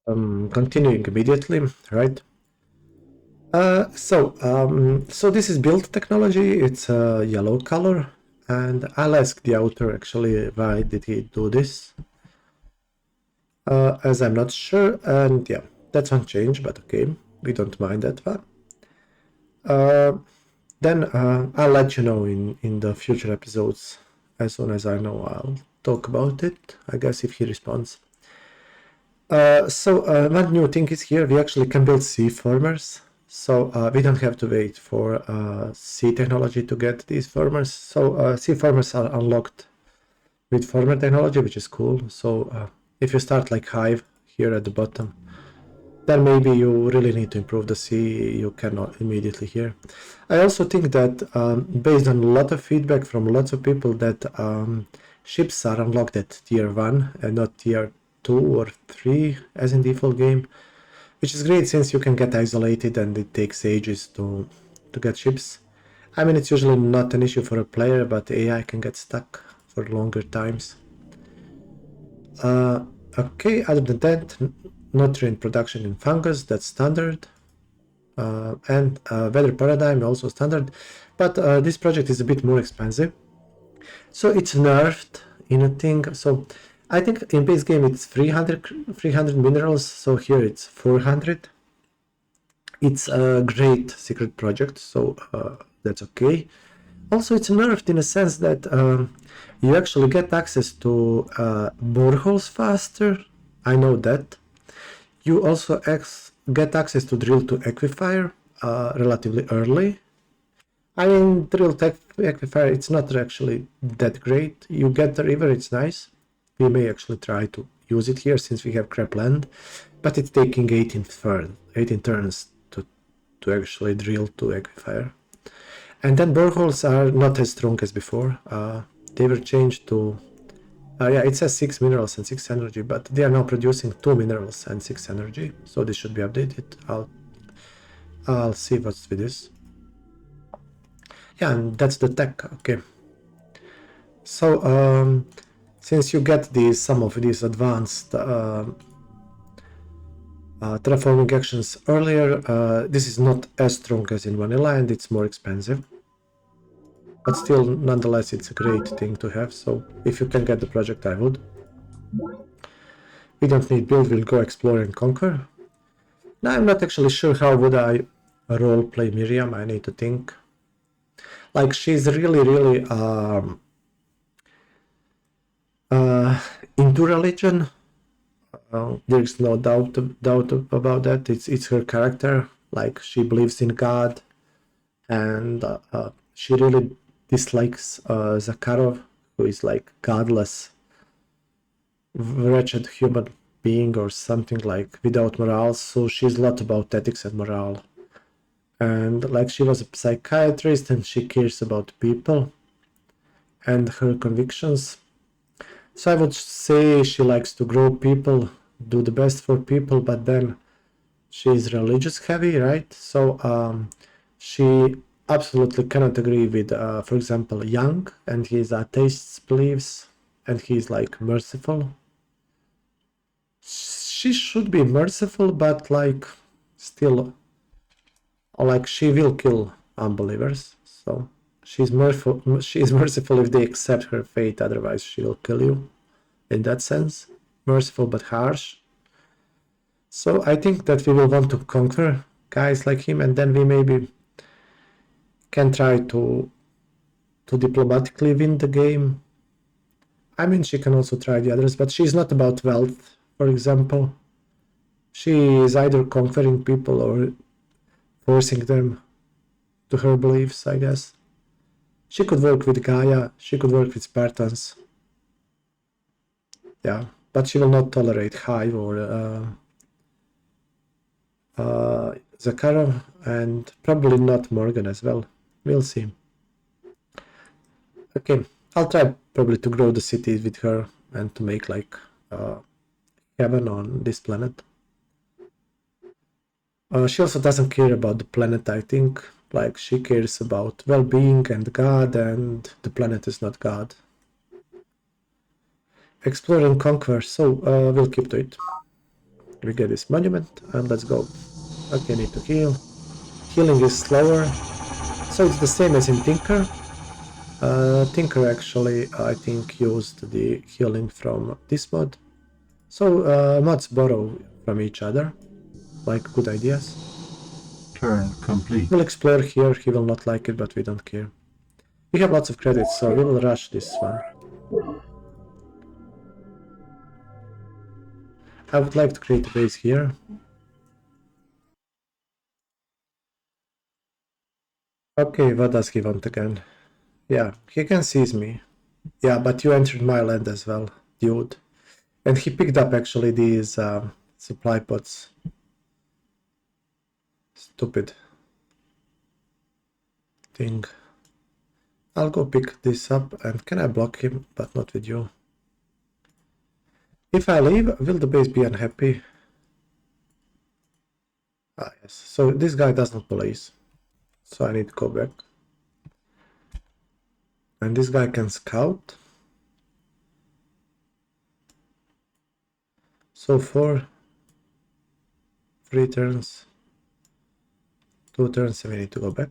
Continuing immediately, right? So this is build technology. It's a yellow color, and I'll ask the author actually why did he do this, as I'm not sure. And yeah, that's one change, but okay, we don't mind that one. Then I'll let you know in the future episodes. As soon as I know, I'll talk about it, I guess, if he responds. One new thing is here, we actually can build C formers. So we don't have to wait for C technology to get these formers. So C formers are unlocked with former technology, which is cool. So if you start like Hive here at the bottom, then maybe you really need to improve the C, you cannot immediately here. I also think that based on a lot of feedback from lots of people that ships are unlocked at tier 1 and not tier 2 or 3 as in default game, which is great since you can get isolated and it takes ages to get ships. I mean, it's usually not an issue for a player, but AI can get stuck for longer times. Okay, other than that, nutrient production in fungus, that's standard. And weather paradigm also standard, but this project is a bit more expensive. So it's nerfed in a thing. So I think in base game it's 300 minerals, so here it's 400. It's a great secret project, so that's okay. Also, it's nerfed in a sense that you actually get access to boreholes faster. I know that. You also get access to drill to aquifer relatively early. I mean, drill to aquifer, it's not actually that great. You get the river, it's nice. We may actually try to use it here since we have crap land, but it's taking 18 turns to actually drill to aquifer. And then boreholes are not as strong as before. They were changed to yeah, it says 6 minerals and 6 energy, but they are now producing 2 minerals and 6 energy, so this should be updated. I'll see what's with this. Yeah, and that's the tech. Okay. So since you get some of these advanced terraforming actions earlier, this is not as strong as in vanilla and it's more expensive. But still, nonetheless, it's a great thing to have, so if you can get the project, I would. We don't need build, we'll go explore and conquer. Now, I'm not actually sure how would I roleplay Miriam, I need to think. Like, she's really into religion. There's no doubt about that. It's her character. Like, she believes in God, and she really dislikes Zakharov, who is like godless, wretched human being or something like without morale. So she's a lot about ethics and morale. And like she was a psychiatrist and she cares about people and her convictions. So I would say she likes to grow people, do the best for people, but then she's religious heavy, right? So she absolutely cannot agree with, for example, Young and his atheist beliefs, and he's like merciful. She should be merciful, but like still, like she will kill unbelievers. So she's merciful. She's merciful if they accept her fate. Otherwise, she will kill you. In that sense, merciful but harsh. So I think that we will want to conquer guys like him, and then we maybe can try to diplomatically win the game. I mean, she can also try the others, but she's not about wealth, for example. She is either conquering people or forcing them to her beliefs, I guess. She could work with Gaia, she could work with Spartans. Yeah, but she will not tolerate Hive or Zakharov, and probably not Morgan as well. We'll see. Okay, I'll try probably to grow the city with her and to make like heaven on this planet. She also doesn't care about the planet, I think. Like, she cares about well-being and God, and the planet is not God. Explore and conquer, so we'll keep to it. We get this monument and let's go. Okay, need to heal. Healing is slower. So it's the same as in Tinker. Tinker actually, I think, used the healing from this mod. So mods borrow from each other, like good ideas. Turn complete. We'll explore here, he will not like it, but we don't care. We have lots of credits, so we will rush this one. I would like to create a base here. Okay, what does he want again? Yeah, he can seize me. Yeah, but you entered my land as well, dude. And he picked up actually these supply pods. Stupid thing. I'll go pick this up and can I block him, but not with you. If I leave, will the base be unhappy? Ah, yes. So this guy does not place. So I need to go back. And this guy can scout. So 4 3 turns, 2 turns, and we need to go back.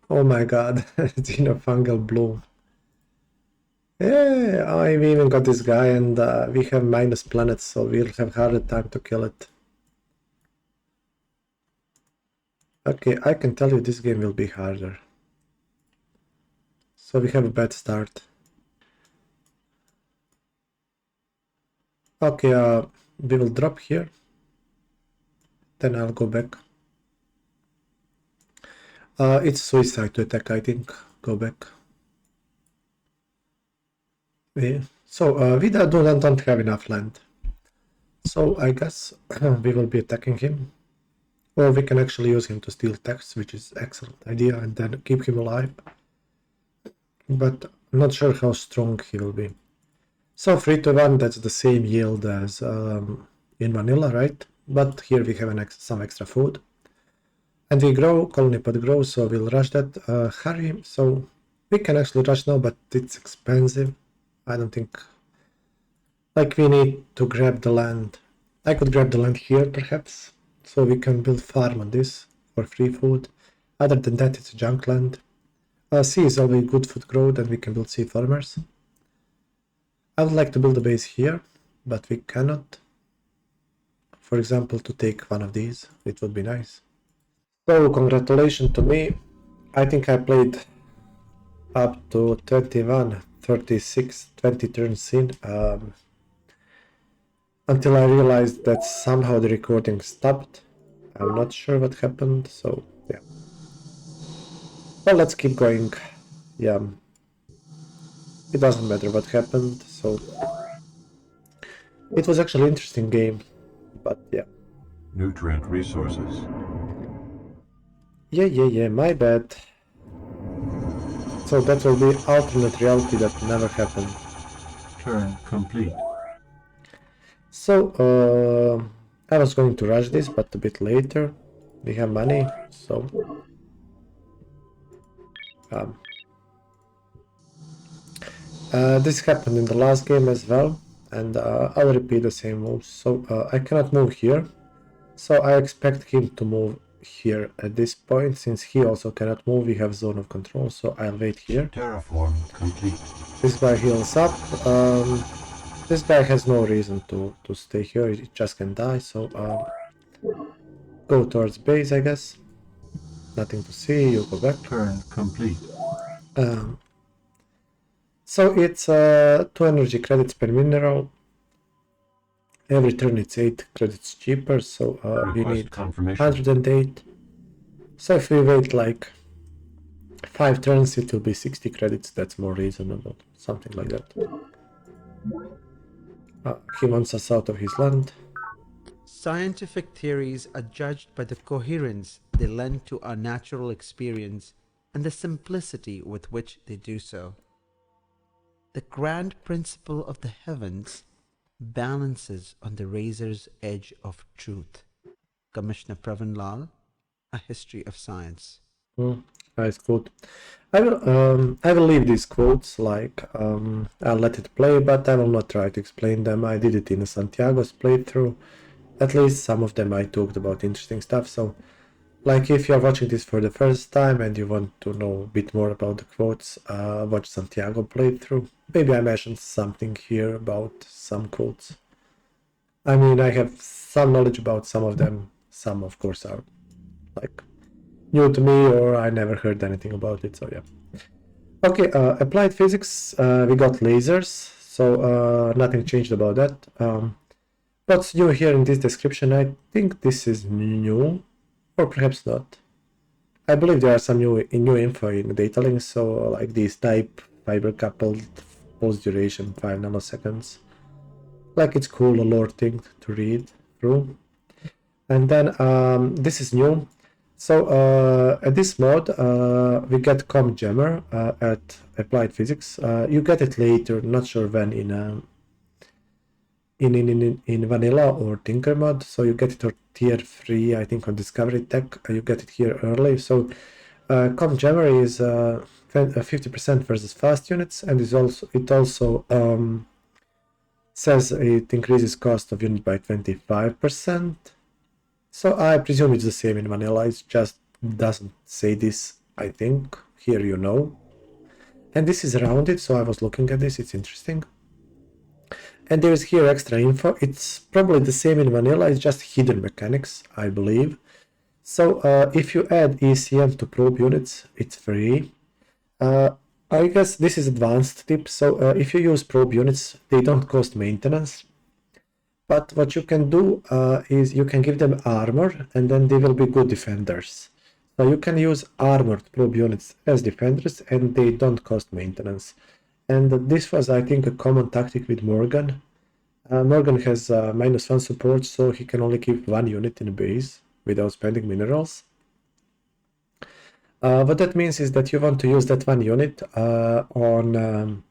Oh my god, Xenofungal Bloom. Yeah, I've even got this guy and we have minus planets, so we'll have harder time to kill it. Okay, I can tell you this game will be harder. So we have a bad start. Okay, we will drop here. Then I'll go back. It's suicide to attack, I think. Go back. Yeah. So we don't have enough land. So I guess we will be attacking him. Or we can actually use him to steal text, which is excellent idea, and then keep him alive. But I'm not sure how strong he will be. So 3-1, that's the same yield as in vanilla, right? But here we have some extra food. And we grow, colony pod grows, so we'll rush that. Hurry, so we can actually rush now, but it's expensive. I don't think... Like, we need to grab the land. I could grab the land here, perhaps. So we can build farm on this for free food. Other than that, it's junk land. Sea is always good food growth, and we can build sea farmers. I would like to build a base here, but we cannot. For example, to take one of these, it would be nice. So, congratulations to me. I think I played up to 21, 36, 20 turns in, until I realized that somehow the recording stopped. I'm not sure what happened, so yeah. Well, let's keep going. Yeah. It doesn't matter what happened, so... It was actually an interesting game, but yeah. Nutrient resources. Yeah, my bad. So that will be alternate reality that never happened. Turn complete. So, I was going to rush this, but a bit later. We have money, so... this happened in the last game as well, and I'll repeat the same moves. So I cannot move here, so I expect him to move here at this point. Since he also cannot move, we have zone of control, so I'll wait here. Terraform complete. This guy heals up. This guy has no reason to stay here, he just can die, so go towards base, I guess. Nothing to see, you go back. Turn complete. So it's 2 energy credits per mineral. Every turn it's 8 credits cheaper, so we need 108. So if we wait like 5 turns, it will be 60 credits, that's more reasonable, something like that. He wants us out of his land. Scientific theories are judged by the coherence they lend to our natural experience and the simplicity with which they do so. The grand principle of the heavens balances on the razor's edge of truth. Commissioner Pravin Lal, A History of Science. Nice quote. I will leave these quotes, like, I'll let it play, but I will not try to explain them. I did it in Santiago's playthrough. At least some of them I talked about interesting stuff, so, like, if you're watching this for the first time and you want to know a bit more about the quotes, watch Santiago playthrough. Maybe I mentioned something here about some quotes. I mean, I have some knowledge about some of them. Some, of course, are, like, new to me, or I never heard anything about it, so yeah. Okay, applied physics, we got lasers, so nothing changed about that. What's new here in this description? I think this is new, or perhaps not. I believe there are some new info in the data links, so like these type fiber coupled pulse duration 5 nanoseconds. Like, it's cool, a lore thing to read through. And then this is new. So at this mod, we get Com Jammer at Applied Physics. You get it later, not sure when, in Vanilla or Tinker mod. So you get it on tier 3, I think, on Discovery Tech. You get it here early. So Com Jammer is 50% versus fast units, and it also says it increases cost of unit by 25%. So I presume it's the same in Vanilla, it just doesn't say this, I think. Here you know. And this is rounded, so I was looking at this, it's interesting. And there's here extra info. It's probably the same in Vanilla, it's just hidden mechanics, I believe. So if you add ECM to probe units, it's free. I guess this is advanced tip, so if you use probe units, they don't cost maintenance. But what you can do is you can give them armor, and then they will be good defenders. So you can use armored probe units as defenders, and they don't cost maintenance. And this was, I think, a common tactic with Morgan. Morgan has -1 support, so he can only keep 1 unit in a base without spending minerals. What that means is that you want to use that 1 unit on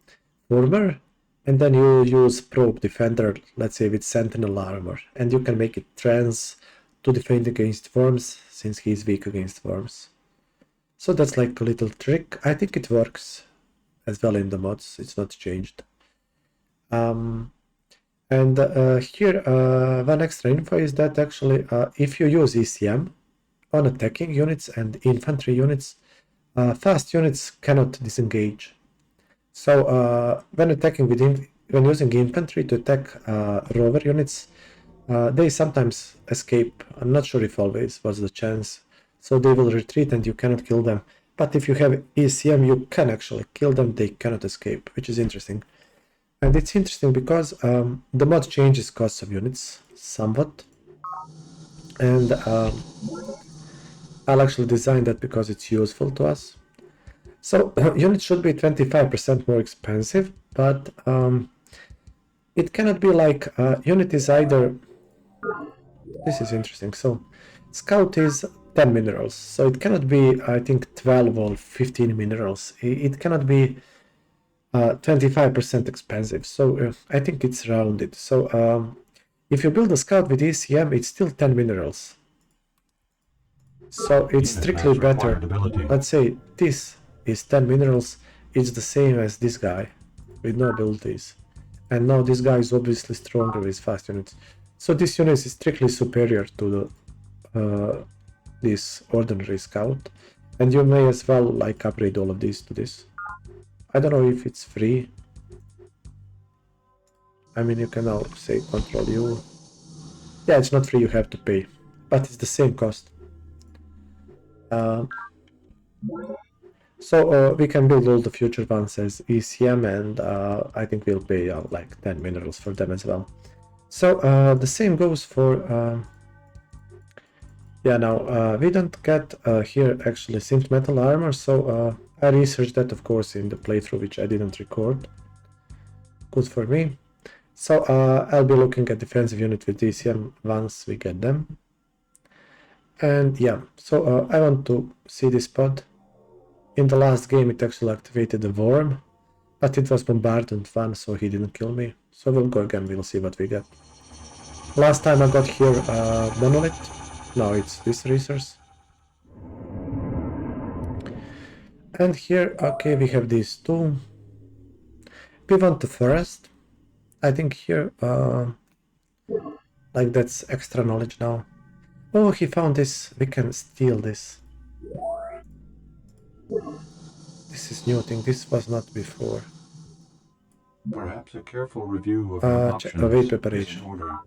Former, and then you use probe defender, let's say with sentinel armor, and you can make it trans to defend against worms, since he's weak against worms. So that's like a little trick. I think it works as well in the mods, it's not changed. And here one extra info is that actually if you use ECM on attacking units and infantry units, fast units cannot disengage. So when attacking when using infantry to attack rover units, they sometimes escape. I'm not sure if always was the chance. So they will retreat and you cannot kill them. But if you have ECM, you can actually kill them. They cannot escape, which is interesting. And it's interesting because the mod changes costs of units somewhat. And I'll actually design that because it's useful to us. So units should be 25% more expensive, but it cannot be like unit is either... This is interesting. So scout is 10 minerals, so it cannot be, I think, 12 or 15 minerals. It cannot be 25% expensive, so I think it's rounded. So if you build a scout with ECM, it's still 10 minerals. So it's strictly better. Let's say this is 10 minerals, it's the same as this guy with no abilities. And now this guy is obviously stronger with fast units. So this unit is strictly superior to the this ordinary scout. And you may as well like upgrade all of these to this. I don't know if it's free. I mean, you can now say Control U. Yeah, it's not free, you have to pay. But it's the same cost. So we can build all the future ones as ECM, and I think we'll pay like 10 minerals for them as well. So the same goes for... yeah, now we don't get here actually synth metal armor, so I researched that, of course, in the playthrough, which I didn't record. Good for me. So I'll be looking at defensive unit with ECM once we get them. And yeah, so I want to see this pod. In the last game it actually activated the worm, but it was bombardment one, so he didn't kill me. So we'll go again, we'll see what we get. Last time I got here monolith, now it's this resource. And here, okay, we have these two. We want the forest. I think here, like that's extra knowledge now. Oh, he found this. We can steal this. This is new thing. This was not before. Perhaps a careful review of your options await is preparation. in order.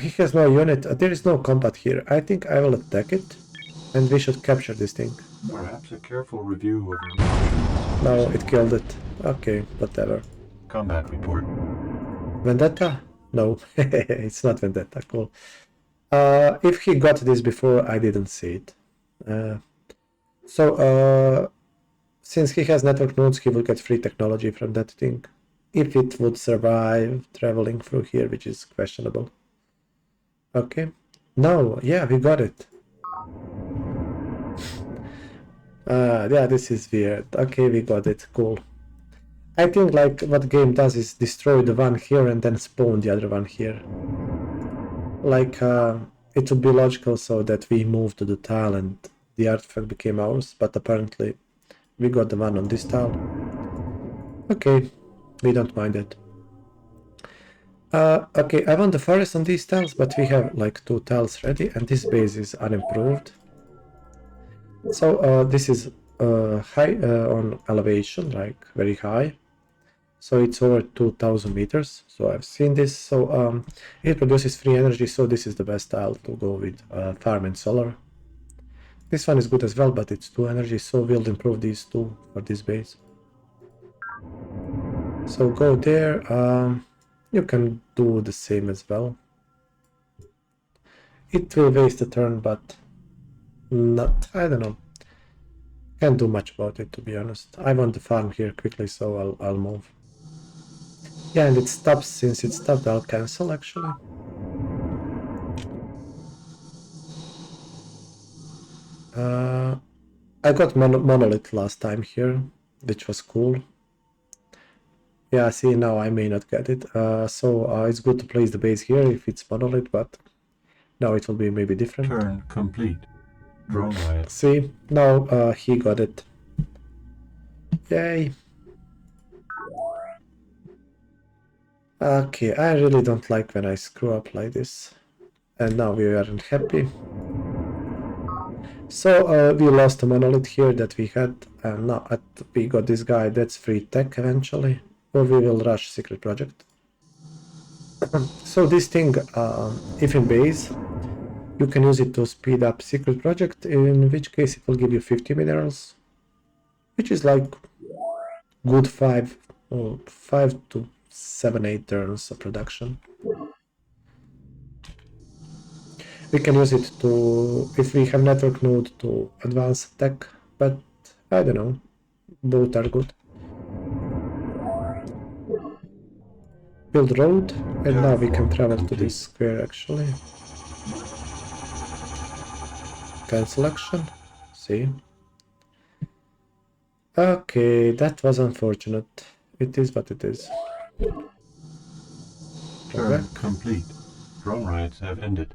He has no unit. There is no combat here. I think I will attack it. And we should capture this thing. Perhaps a careful review of your options. No, it killed it. Okay, whatever. Combat report. Vendetta? No, it's not Vendetta. Cool. If he got this before, I didn't see it. Since he has network nodes, he will get free technology from that thing. If it would survive traveling through here, which is questionable. Okay. No, yeah, we got it. Yeah, this is weird. Okay, we got it. Cool. I think like what game does is destroy the one here and then spawn the other one here. Like it would be logical so that we move to the tile and the artifact became ours, but apparently we got the one on this tile. Okay, we don't mind it. Okay, I want the forest on these tiles, but we have like 2 tiles ready and this base is unimproved. So this is high on elevation, like very high. So it's over 2000 meters. So I've seen this. So it produces free energy. So this is the best tile to go with farm and solar. This one is good as well, but it's 2 energy. So we'll improve these 2 for this base. So go there. You can do the same as well. It will waste a turn, but not, I don't know. Can't do much about it, to be honest. I want the farm here quickly, so I'll move. Yeah, and it stops. Since it stopped, I'll cancel actually. I got monolith last time here, which was cool. Yeah, see, now I may not get it. So it's good to place the base here if it's monolith, but now it will be maybe different. Turn complete. Drone riot. See, now he got it. Yay. Okay, I really don't like when I screw up like this. And now we aren't happy. So we lost a monolith here that we had, and now we got this guy. That's free tech eventually, or we will rush secret project. So this thing, if in base, you can use it to speed up secret project, in which case it will give you 50 minerals, which is like good 5 to 7, 8 turns of production. We can use it to, if we have network node, to advance attack, but I don't know, both are good. Build road, and now we can travel to this square actually. Cancel action, see. Okay, that was unfortunate. It is what it is. Turn complete. Drone riots have ended.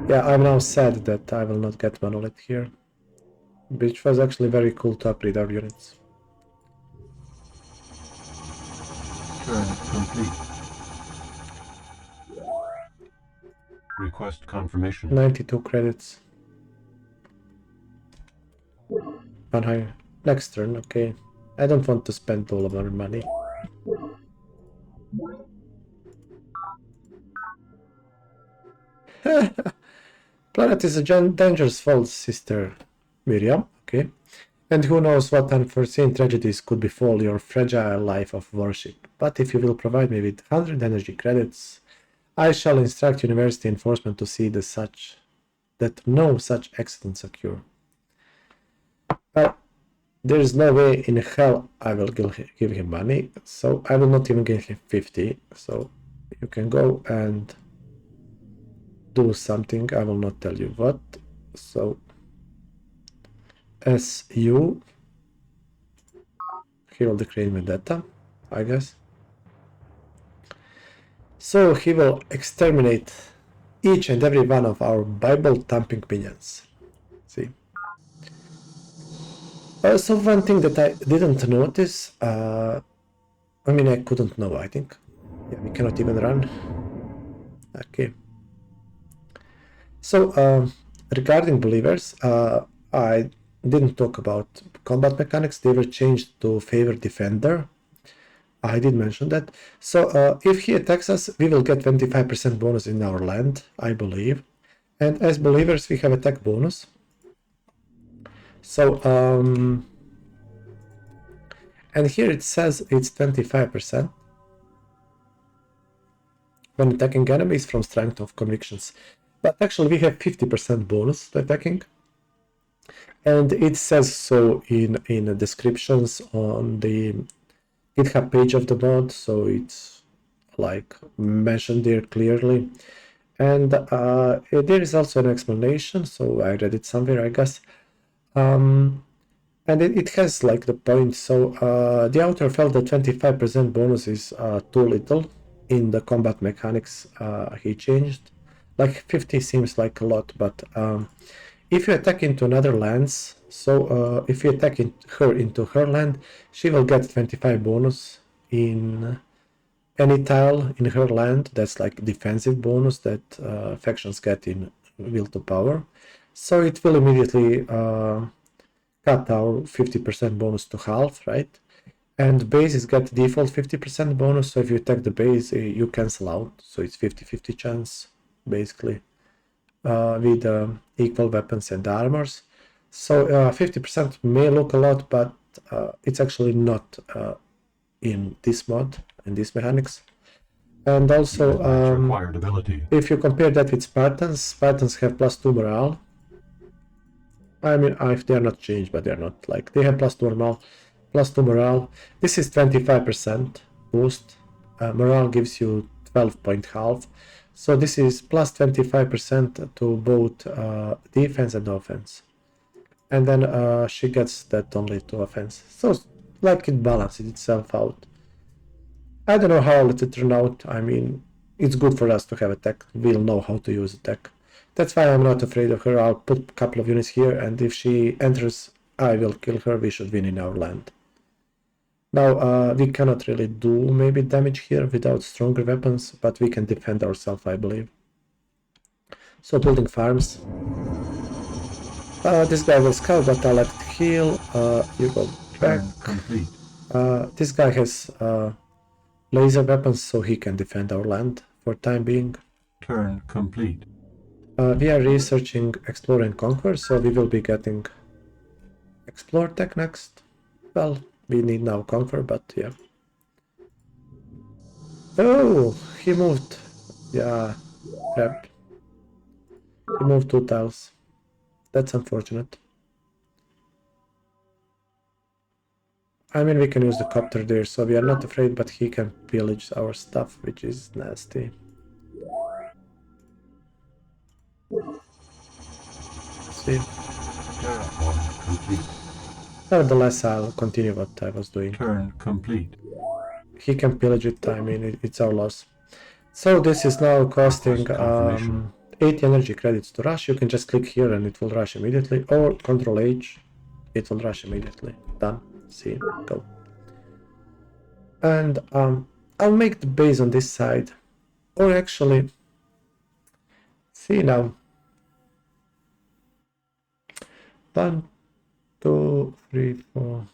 Yeah, I'm now sad that I will not get monolith here, which was actually very cool to upgrade our units. Turn complete. Request confirmation. 92 credits. On higher. Next turn, okay. I don't want to spend all of our money. Planet is a dangerous false sister, Miriam, okay. And who knows what unforeseen tragedies could befall your fragile life of worship. But if you will provide me with 100 energy credits, I shall instruct university enforcement to see that no such accidents occur. Well, there is no way in hell I will give him money, so I will not even give him 50. So you can go and do something. I will not tell you what. So SU, he will declare vendetta, I guess. So he will exterminate each and every one of our Bible thumping minions. See. So one thing that I didn't notice, I mean, I couldn't know, I think. Yeah, we cannot even run. Okay. So, regarding believers, I didn't talk about combat mechanics. They were changed to favor defender. I did mention that. So, if he attacks us, we will get 25% bonus in our land, I believe. And as believers, we have attack bonus. So, and here it says it's 25% when attacking enemies from strength of convictions. But actually we have 50% bonus to attacking. And it says so in the descriptions on the GitHub page of the mod, so it's like mentioned there clearly. And there is also an explanation, so I read it somewhere, I guess. And it has like the point. So the author felt that 25% bonus is too little in the combat mechanics he changed. Like 50 seems like a lot, but if you attack into another lands, so if you attack her into her land, she will get 25 bonus in any tile in her land. That's like defensive bonus that factions get in Will to Power. So it will immediately cut our 50% bonus to half, right? And bases get default 50% bonus, so if you attack the base, you cancel out, so it's 50-50 chance, basically, with equal weapons and armors. So 50% may look a lot, but it's actually not in this mod, in these mechanics. And also, required ability. if you compare that with Spartans, Spartans have +2 morale. I mean, if they are not changed, but they are not, like, they have +2 morale. This is 25% boost. Morale gives you 12 point half. So this is +25% to both defense and offense. And then she gets that only to offense. So like it balances itself out. I don't know how it will turn out. I mean, it's good for us to have attack. We'll know how to use attack. That's why I'm not afraid of her. I'll put a couple of units here, and if she enters, I will kill her. We should win in our land. Now, we cannot really do maybe damage here without stronger weapons, but we can defend ourselves, I believe. So building farms. This guy will scout, but I'll let it heal. You go back. Turn complete. This guy has laser weapons, so he can defend our land for time being. Turn complete. We are researching Explore and Conquer, so we will be getting Explore tech next. Well, we need now Conquer, but yeah. Oh, he moved. Yeah, crap. He moved 2 tiles. That's unfortunate. I mean, we can use the copter there, so we are not afraid, but he can pillage our stuff, which is nasty. See. Terraform complete. Nevertheless, I'll continue what I was doing. Turn complete. He can pillage it, I mean, it's our loss. So this is now costing 80 energy credits to rush. You can just click here and it will rush immediately, or Control H, it will rush immediately. Done. See, go. And I'll make the base on this side, or actually, see now. 1, 2, 3, 4.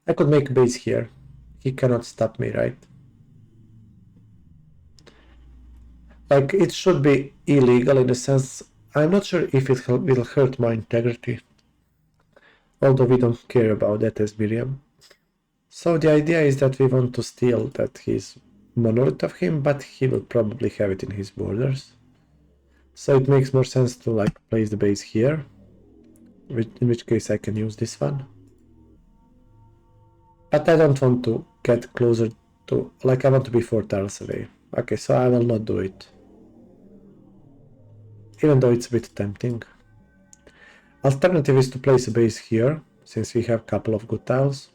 I could make a base here. He cannot stop me, right? Like, it should be illegal in a sense. I'm not sure if it will hurt my integrity. Although we don't care about that as Miriam. So the idea is that we want to steal that his monolith of him, but he will probably have it in his borders. So it makes more sense to like place the base here. In which case I can use this one. But I don't want to get closer to, like, I want to be 4 tiles away. Okay, so I will not do it. Even though it's a bit tempting. Alternative is to place a base here, since we have a couple of good tiles.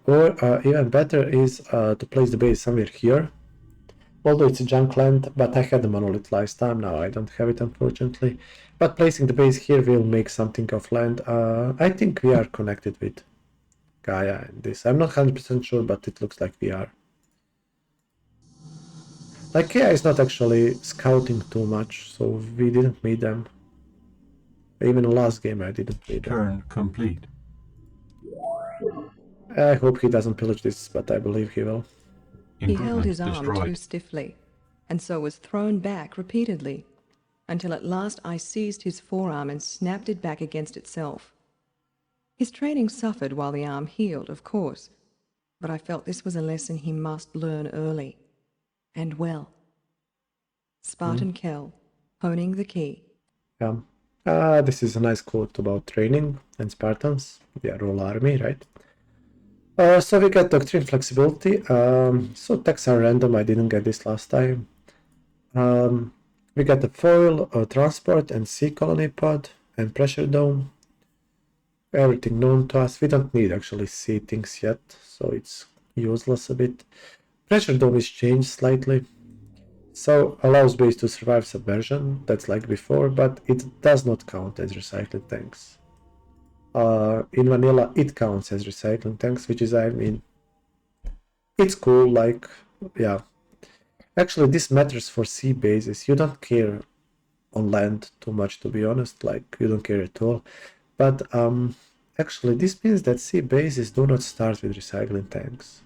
Or even better is to place the base somewhere here. Although it's a junk land, but I had the monolith last time, now I don't have it unfortunately. But placing the base here will make something of land. I think we are connected with Gaia in this. I'm not 100% sure, but it looks like we are. Like Gaia is not actually scouting too much, so we didn't meet them. Even the last game I didn't meet them. Turn complete. I hope he doesn't pillage this, but I believe he will. He held his arm destroyed. too stiffly, and so was thrown back repeatedly, until at last I seized his forearm and snapped it back against itself. His training suffered while the arm healed, of course, but I felt this was a lesson he must learn early, and well. Spartan Kell, honing the key. Yeah. This is a nice quote about training and Spartans. We are all army, right? So we got doctrine flexibility. So texts are random. I didn't get this last time. We got the foil, transport, and sea colony pod, and pressure dome. Everything known to us. We don't need actually sea things yet, so it's useless a bit. Pressure dome is changed slightly. So allows base to survive submersion, that's like before, but it does not count as recycling tanks. In vanilla it counts as recycling tanks, which is, I mean, it's cool, like, yeah. Actually this matters for sea bases. You don't care on land too much, to be honest, like you don't care at all. But actually this means that sea bases do not start with recycling tanks.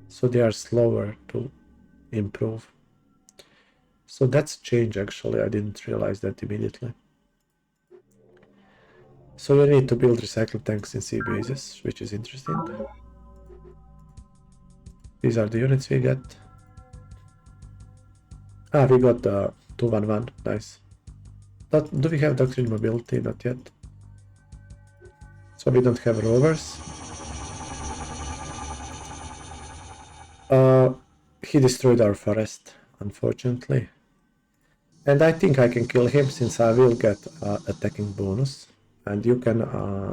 So they are slower to improve. So that's a change actually, I didn't realize that immediately. So you need to build recycle tanks in sea bases, which is interesting. These are the units we get. We got the 211, nice. Do we have doctrine mobility? Not yet. So we don't have rovers. He destroyed our forest, unfortunately. And I think I can kill him since I will get attacking bonus. And you can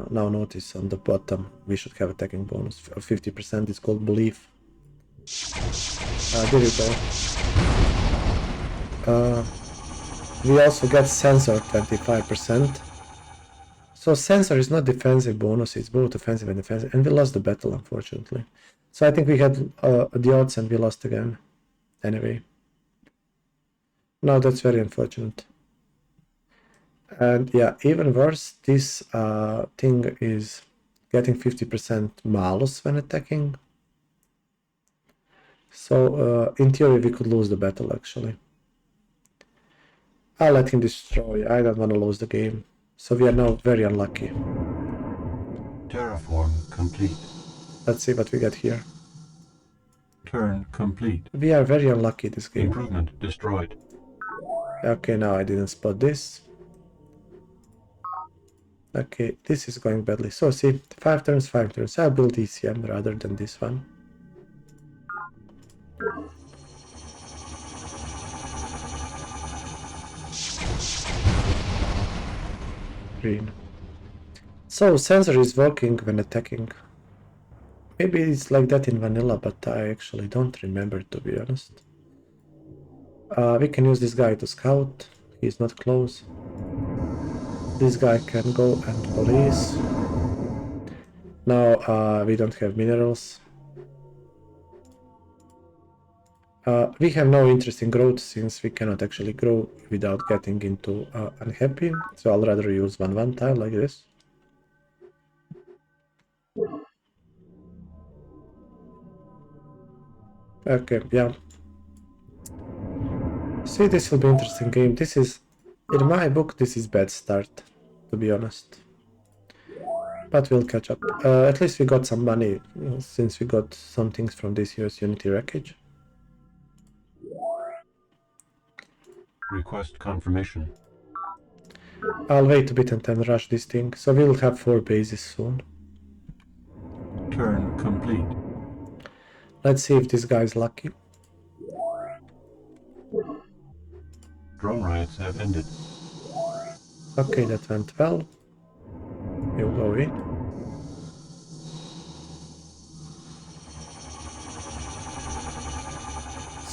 now notice on the bottom we should have attacking bonus of 50%. It's called belief. There you go. We also get sensor 25%. So sensor is not defensive bonus, it's both offensive and defensive. And we lost the battle, unfortunately. So I think we had the odds and we lost again. Anyway. No, that's very unfortunate. And yeah, even worse, this thing is getting 50% malus when attacking. So in theory we could lose the battle actually. I'll let him destroy, I don't want to lose the game. So we are now very unlucky. Terraform complete. Let's see what we get here. Turn complete. We are very unlucky this game. Improvement destroyed. Okay, now I didn't spot this. Okay, this is going badly. So see, 5 turns, 5 turns. I'll build ECM rather than this one. Green. So sensor is working when attacking. Maybe it's like that in vanilla, but I actually don't remember, to be honest. We can use this guy to scout. He's not close. This guy can go and police. Now we don't have minerals. We have no interest in growth since we cannot actually grow without getting into unhappy. So I'll rather use 1/1 tile like this. Okay, yeah. See, this will be an interesting game. This is, in my book, this is bad start, to be honest. But we'll catch up. At least we got some money, since we got some things from this US Unity wreckage. Request confirmation. I'll wait a bit and then rush this thing. So we'll have 4 bases soon. Turn complete. Let's see if this guy's lucky. Drone riots have ended. Okay, that went well. He'll go in.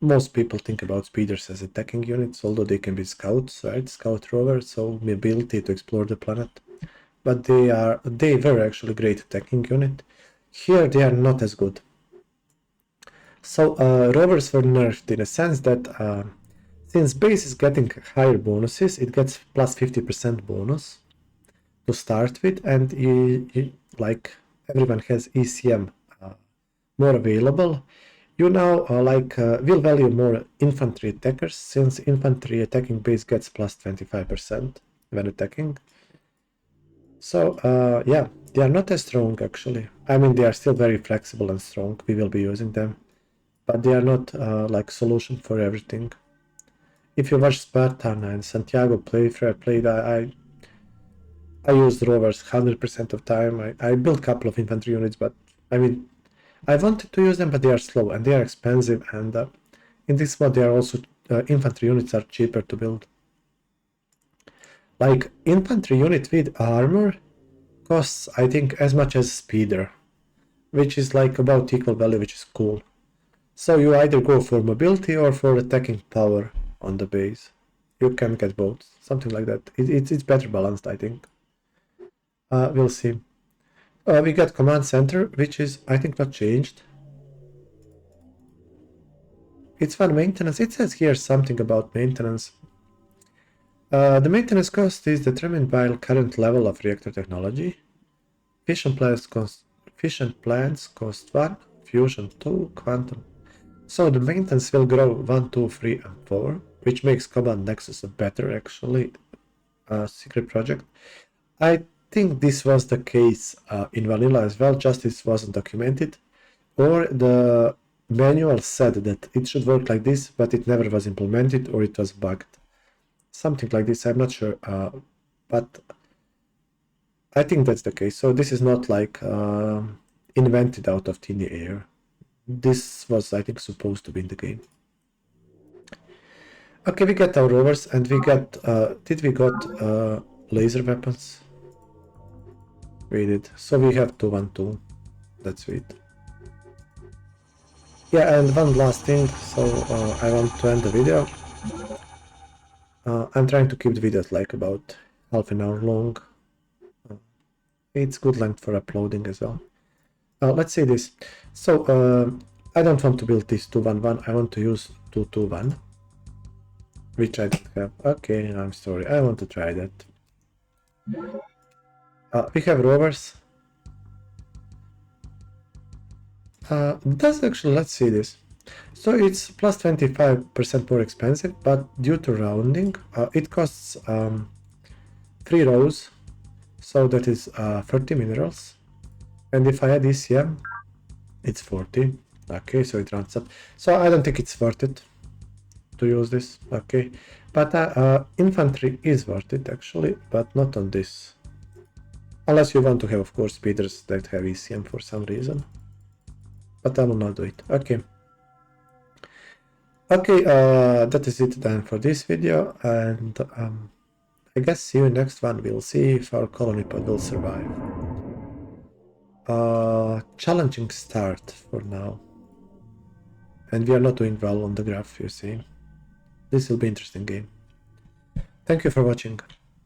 most people think about speeders as attacking units, although they can be scouts, right? Scout rovers, so mobility to explore the planet. But they were actually great attacking unit. Here they are not as good. So rovers were nerfed in a sense that since base is getting higher bonuses, it gets plus 50% bonus to start with, and like everyone has ECM more available. You now will value more infantry attackers, since infantry attacking base gets plus 25% when attacking. So yeah, they are not as strong actually. I mean, they are still very flexible and strong. We will be using them, but they are not like solution for everything. If you watch Spartan and Santiago played, I used rovers 100% of time. I built a couple of infantry units, but I mean, I wanted to use them, but they are slow and they are expensive, and in this mod they are also infantry units are cheaper to build. Like infantry unit with armor costs, I think, as much as speeder, which is like about equal value, which is cool. So you either go for mobility or for attacking power on the base. You can get both, something like that. It's better balanced, I think. We'll see. We got command center, which is, I think, not changed. It's fun maintenance. It says here something about maintenance. The maintenance cost is determined by current level of reactor technology. Fission plants cost 1, fusion 2, quantum. So the maintenance will grow 1, 2, 3, and 4, which makes Command Nexus a better, actually, secret project. I think this was the case in vanilla as well, just it wasn't documented, or the manual said that it should work like this, but it never was implemented, or it was bugged. Something like this, I'm not sure, but I think that's the case. So this is not like invented out of thin air. This was, I think, supposed to be in the game. Okay, we got our rovers, and we got, did we got laser weapons? We did. So we have 2-1-2. That's sweet. Yeah, and one last thing, so I want to end the video. I'm trying to keep the videos like about half an hour long. It's good length for uploading as well. Let's say this. So I don't want to build this 2-1-1, I want to use 2-2-1. Which I don't have. Okay, I'm sorry, I want to try that. We have rovers. That's actually, let's see this. So it's plus 25% more expensive, but due to rounding, it costs 3 rows, so that is 30 minerals. And if I add ECM, it's 40. Okay, so it rounds up. So I don't think it's worth it to use this. Okay, but infantry is worth it actually, but not on this. Unless you want to have, of course, speeders that have ECM for some reason. But I will not do it. Okay. Okay, that is it then for this video, and I guess see you in next one. We'll see if our colony pod will survive. Challenging start for now. And we are not doing well on the graph, you see. This will be an interesting game. Thank you for watching.